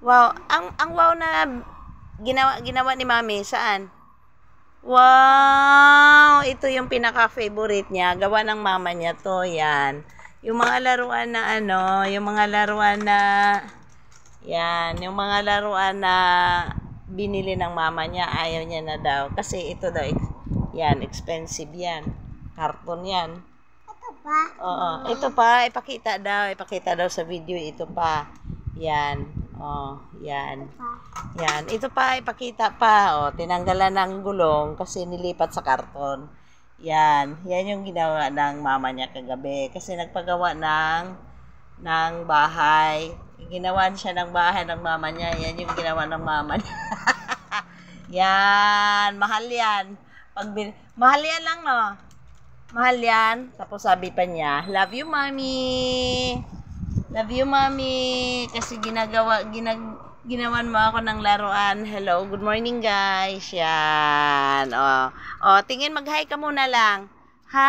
Wow, ang wow na ginawa ni Mami, saan? Wow, ito yung pinaka-favorite niya. Gawa ng mama niya to, yan. Yung mga laruan na ano, yung mga laruan na, yan, yung mga laruan na binili ng mama niya, ayaw niya na daw. Kasi ito daw, yan, expensive yan. Karton yan. Ito ba? Oo, ito pa, ipakita daw sa video, ito pa. Yan, oh, yan. Yan, ito pa, ipakita pa. O, tinanggalan ng gulong kasi nilipat sa karton. Yan, yan yung ginawa ng mama niya kagabi. Kasi nagpagawa ng bahay. Ginawan siya ng bahay ng mama niya. Yan yung ginawa ng mama niya. Yan, mahal yan. Mahal yan lang, no? Mahal yan. Tapos sabi pa niya, love you, mommy. Love you, mommy. Kasi ginawan mo ako ng laruan. Hello, good morning, guys. Yan. Oh, tingin, mag-hi ka muna lang.